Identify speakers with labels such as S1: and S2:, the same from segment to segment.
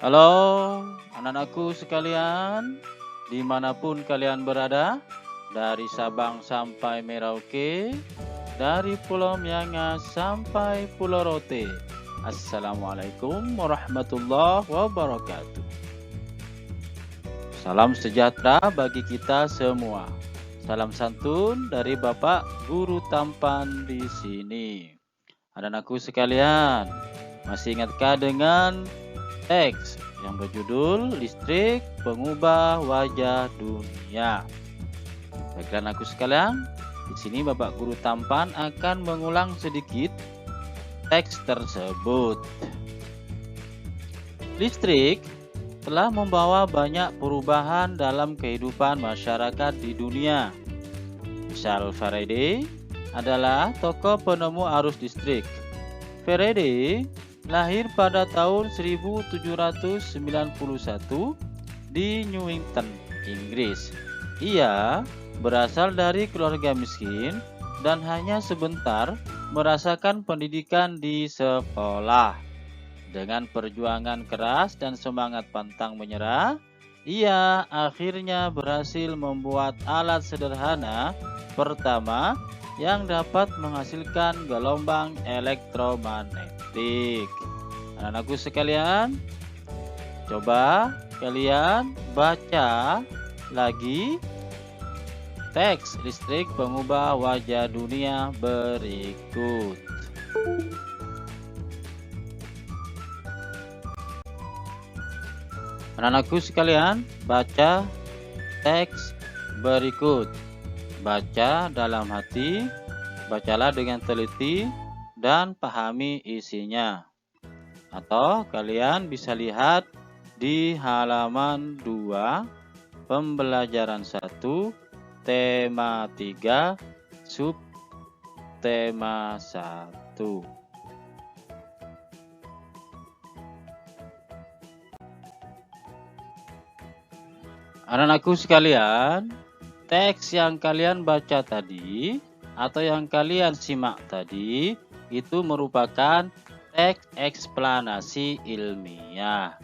S1: Halo anak-anakku sekalian, dimanapun kalian berada, dari Sabang sampai Merauke, dari Pulau Miangas sampai Pulau Rote. Assalamualaikum warahmatullahi wabarakatuh. Salam sejahtera bagi kita semua. Salam santun dari Bapak Guru Tampan di sini. Anak-anakku sekalian, masih ingatkah dengan teks yang berjudul Listrik Pengubah Wajah Dunia? Baiklah anakku sekalian, di sini Bapak Guru Tampan akan mengulang sedikit teks tersebut. Listrik telah membawa banyak perubahan dalam kehidupan masyarakat di dunia. Misal Faraday adalah tokoh penemu arus listrik. Faraday lahir pada tahun 1791 di Newington, Inggris. Ia berasal dari keluarga miskin dan hanya sebentar merasakan pendidikan di sekolah. Dengan perjuangan keras dan semangat pantang menyerah, ia akhirnya berhasil membuat alat sederhana pertama yang dapat menghasilkan gelombang elektromagnetik. Anak-anakku sekalian, coba kalian baca lagi teks Listrik Pengubah Wajah Dunia berikut. Anak-anakku sekalian, baca teks berikut. Baca dalam hati, bacalah dengan teliti, dan pahami isinya. Atau kalian bisa lihat di halaman 2, pembelajaran 1, tema 3, sub tema 1. Anak-anakku sekalian, teks yang kalian baca tadi atau yang kalian simak tadi itu merupakan teks eksplanasi ilmiah.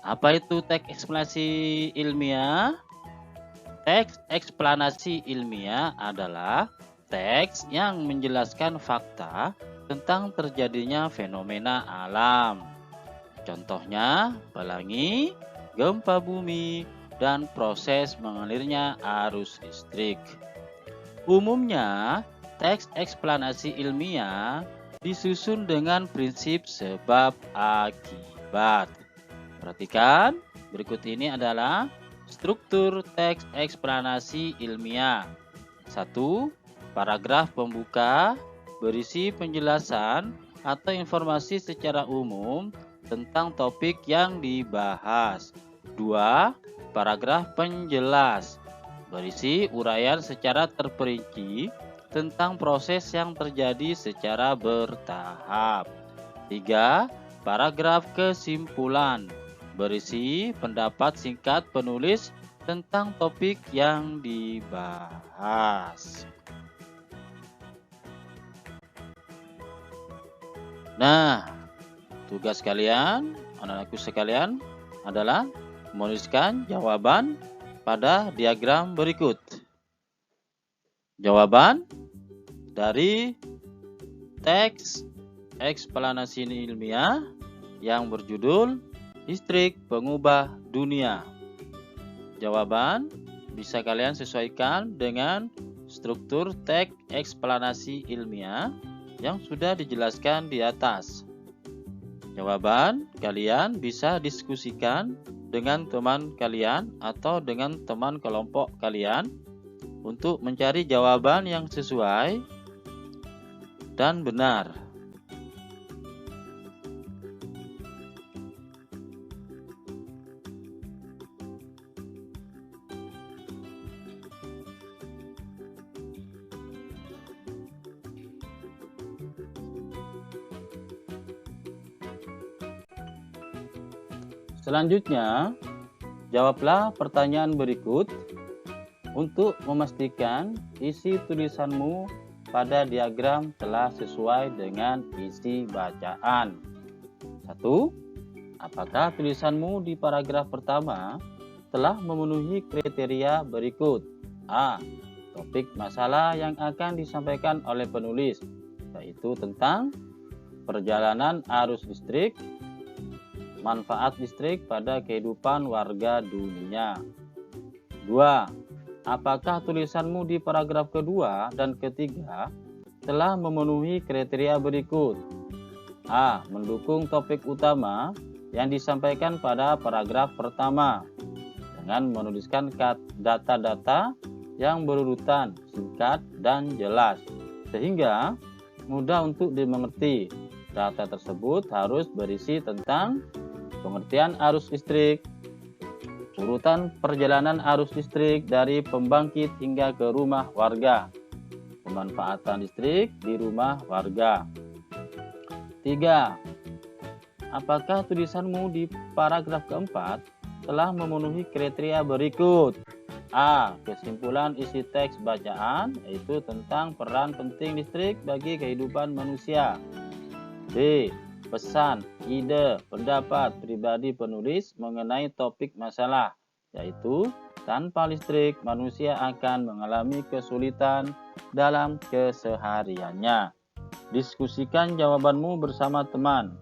S1: Apa itu teks eksplanasi ilmiah? Teks eksplanasi ilmiah adalah teks yang menjelaskan fakta tentang terjadinya fenomena alam. Contohnya pelangi, gempa bumi, dan proses mengalirnya arus listrik. Umumnya, teks eksplanasi ilmiah disusun dengan prinsip sebab akibat. Perhatikan, berikut ini adalah struktur teks eksplanasi ilmiah. 1. Paragraf pembuka berisi penjelasan atau informasi secara umum tentang topik yang dibahas. 2. Paragraf penjelas berisi uraian secara terperinci tentang proses yang terjadi secara bertahap. 3. Paragraf kesimpulan berisi pendapat singkat penulis tentang topik yang dibahas. Nah, tugas kalian, anak-anakku sekalian, adalah menuliskan jawaban pada diagram berikut. Jawaban dari teks eksplanasi ilmiah yang berjudul Listrik Pengubah Dunia. Jawaban bisa kalian sesuaikan dengan struktur teks eksplanasi ilmiah yang sudah dijelaskan di atas. Jawaban kalian bisa diskusikan dengan teman kalian atau dengan teman kelompok kalian untuk mencari jawaban yang sesuai dan benar. Selanjutnya, jawablah pertanyaan berikut untuk memastikan isi tulisanmu pada diagram telah sesuai dengan isi bacaan. 1. Apakah tulisanmu di paragraf pertama telah memenuhi kriteria berikut? A. Topik masalah yang akan disampaikan oleh penulis, yaitu tentang perjalanan arus listrik, manfaat listrik pada kehidupan warga dunia. 2. Apakah tulisanmu di paragraf kedua dan ketiga telah memenuhi kriteria berikut? A. Mendukung topik utama yang disampaikan pada paragraf pertama dengan menuliskan data-data yang berurutan, singkat, dan jelas, sehingga mudah untuk dimengerti. Data tersebut harus berisi tentang pengertian arus listrik, urutan perjalanan arus listrik dari pembangkit hingga ke rumah warga, pemanfaatan listrik di rumah warga. 3. Apakah tulisanmu di paragraf keempat telah memenuhi kriteria berikut? A. Kesimpulan isi teks bacaan, yaitu tentang peran penting listrik bagi kehidupan manusia. B. Pesan, ide, pendapat pribadi penulis mengenai topik masalah, yaitu tanpa listrik manusia akan mengalami kesulitan dalam kesehariannya. Diskusikan jawabanmu bersama teman.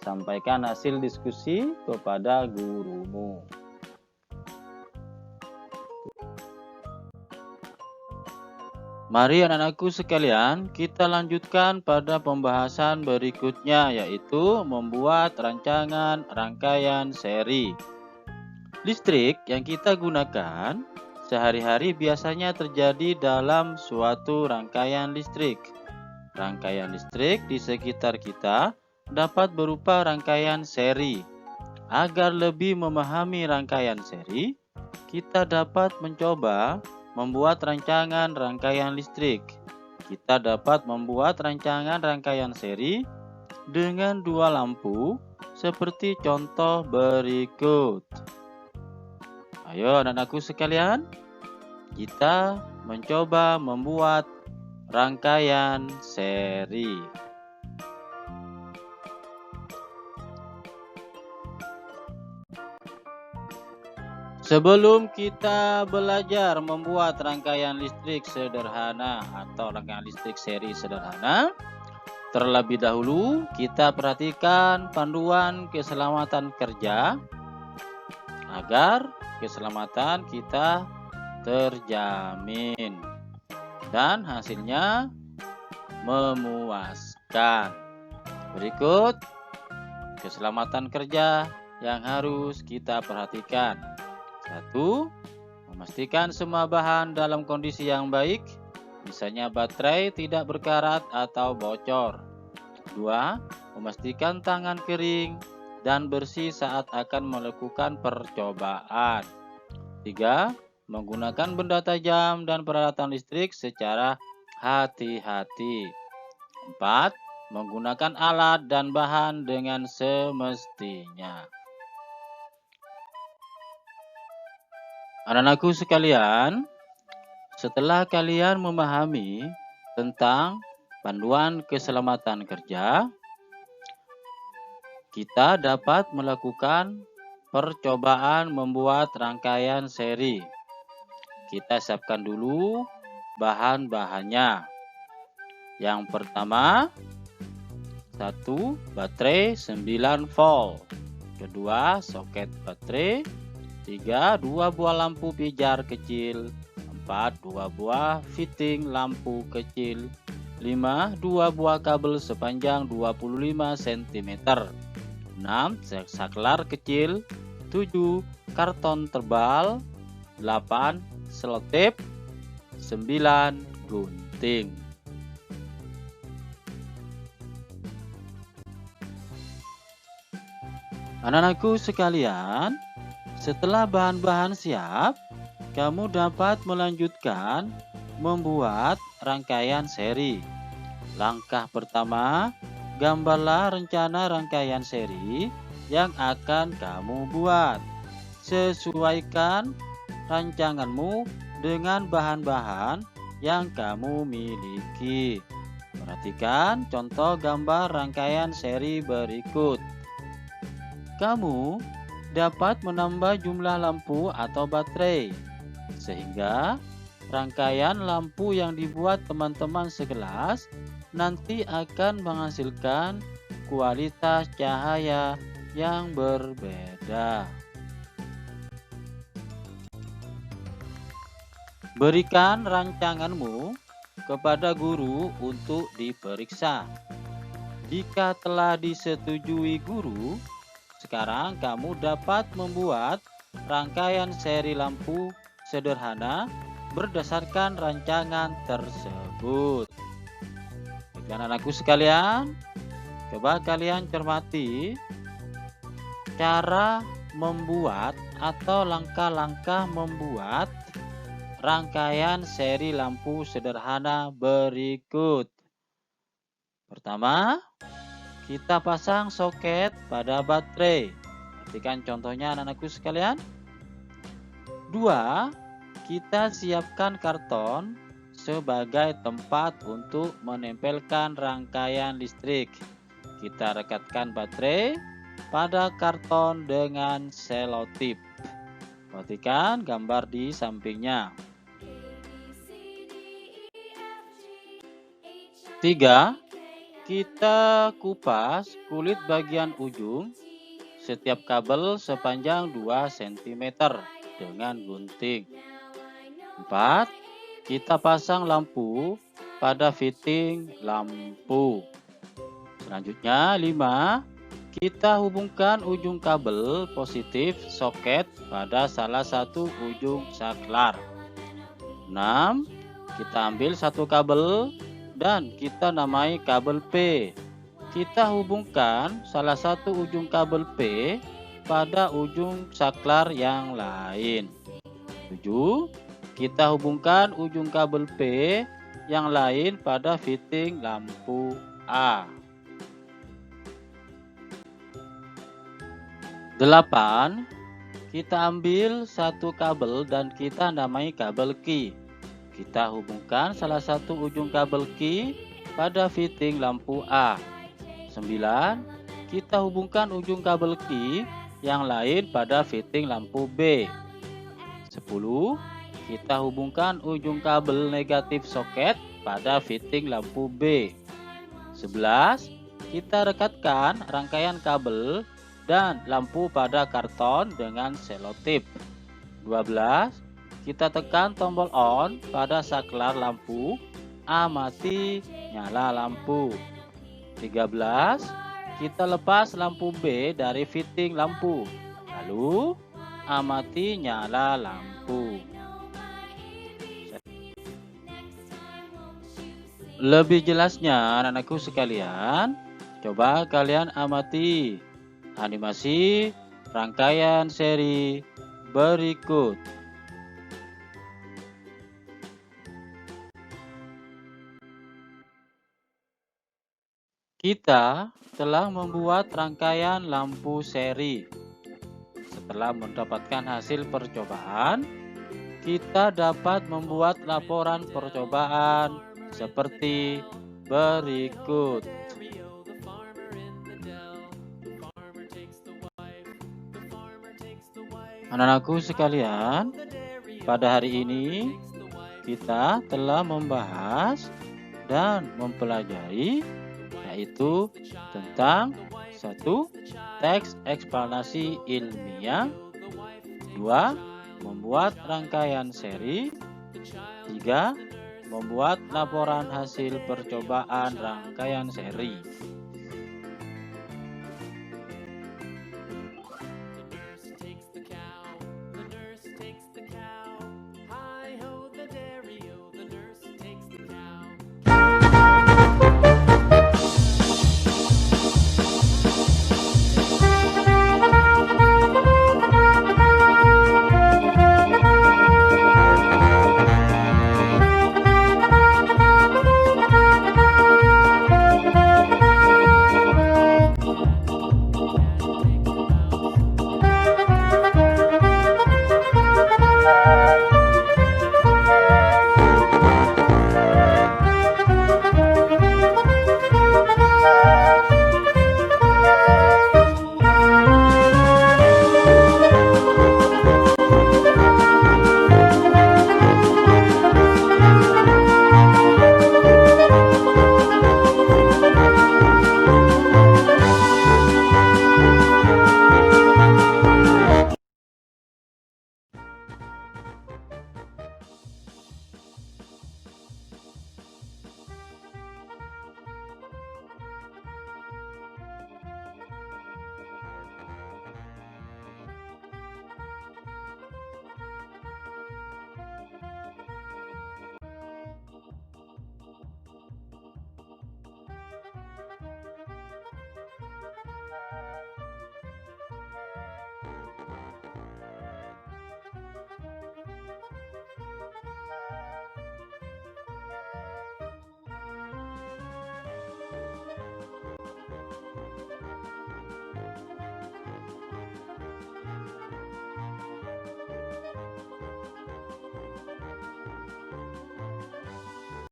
S1: Sampaikan hasil diskusi kepada gurumu. Mari anak-anakku sekalian, kita lanjutkan pada pembahasan berikutnya, yaitu membuat rancangan rangkaian seri. Listrik yang kita gunakan sehari-hari biasanya terjadi dalam suatu rangkaian listrik. Rangkaian listrik di sekitar kita dapat berupa rangkaian seri. Agar lebih memahami rangkaian seri, kita dapat mencoba membuat rancangan rangkaian listrik. Kita dapat membuat rancangan rangkaian seri dengan dua lampu seperti contoh berikut. Ayo anak-anakku sekalian, kita mencoba membuat rangkaian seri. Sebelum kita belajar membuat rangkaian listrik sederhana atau rangkaian listrik seri sederhana, terlebih dahulu kita perhatikan panduan keselamatan kerja agar keselamatan kita terjamin dan hasilnya memuaskan. Berikut keselamatan kerja yang harus kita perhatikan. 1. Memastikan semua bahan dalam kondisi yang baik, misalnya baterai tidak berkarat atau bocor. 2. Memastikan tangan kering dan bersih saat akan melakukan percobaan. 3. Menggunakan benda tajam dan peralatan listrik secara hati-hati. 4. Menggunakan alat dan bahan dengan semestinya. Anak-anakku sekalian, setelah kalian memahami tentang panduan keselamatan kerja, kita dapat melakukan percobaan membuat rangkaian seri. Kita siapkan dulu bahan-bahannya. Yang pertama, 1. Baterai 9 volt. Kedua, soket baterai. 3. 2 buah lampu pijar kecil. 4. 2 buah fitting lampu kecil. 5. 2 buah kabel sepanjang 25 cm. 6. Saklar kecil. 7. Karton tebal. 8. Selotip. 9. Gunting. Anak-anakku sekalian, setelah bahan-bahan siap, kamu dapat melanjutkan membuat rangkaian seri. Langkah pertama, gambarlah rencana rangkaian seri yang akan kamu buat. Sesuaikan rancanganmu dengan bahan-bahan yang kamu miliki. Perhatikan contoh gambar rangkaian seri berikut. kamu dapat menambah jumlah lampu atau baterai, sehingga rangkaian lampu yang dibuat teman-teman sekelas nanti akan menghasilkan kualitas cahaya yang berbeda. Berikan rancanganmu kepada guru untuk diperiksa. Jika telah disetujui guru, sekarang kamu dapat membuat rangkaian seri lampu sederhana berdasarkan rancangan tersebut. Baik, anak-anakku sekalian, coba kalian cermati cara membuat atau langkah-langkah membuat rangkaian seri lampu sederhana berikut. Pertama, kita pasang soket pada baterai. Perhatikan contohnya anak-anakku sekalian. 2. Kita siapkan karton sebagai tempat untuk menempelkan rangkaian listrik. Kita rekatkan baterai pada karton dengan selotip. Perhatikan gambar di sampingnya. 3. Kita kupas kulit bagian ujung setiap kabel sepanjang 2 cm dengan gunting. 4. Kita pasang lampu pada fitting lampu. Selanjutnya 5. Kita hubungkan ujung kabel positif soket pada salah satu ujung saklar. 6. Kita ambil satu kabel dan kita namai kabel P. Kita hubungkan salah satu ujung kabel P pada ujung saklar yang lain. 7. Kita hubungkan ujung kabel P yang lain pada fitting lampu A. 8. Kita ambil satu kabel dan kita namai kabel Q. Kita hubungkan salah satu ujung kabel Q pada fitting lampu A. 9. Kita hubungkan ujung kabel Q yang lain pada fitting lampu B. 10. Kita hubungkan ujung kabel negatif soket pada fitting lampu B. 11. Kita rekatkan rangkaian kabel dan lampu pada karton dengan selotip. 12. Kita tekan tombol on pada saklar lampu, A mati, nyala lampu. 13. Kita lepas lampu B dari fitting lampu, lalu A mati, nyala lampu. Lebih jelasnya anak-anakku sekalian, coba kalian amati animasi rangkaian seri berikut. Kita telah membuat rangkaian lampu seri. Setelah mendapatkan hasil percobaan, kita dapat membuat laporan percobaan seperti berikut. Anak-anakku sekalian, pada hari ini kita telah membahas dan mempelajari yaitu tentang 1. Teks eksplanasi ilmiah. 2. Membuat rangkaian seri. 3. Membuat laporan hasil percobaan rangkaian seri.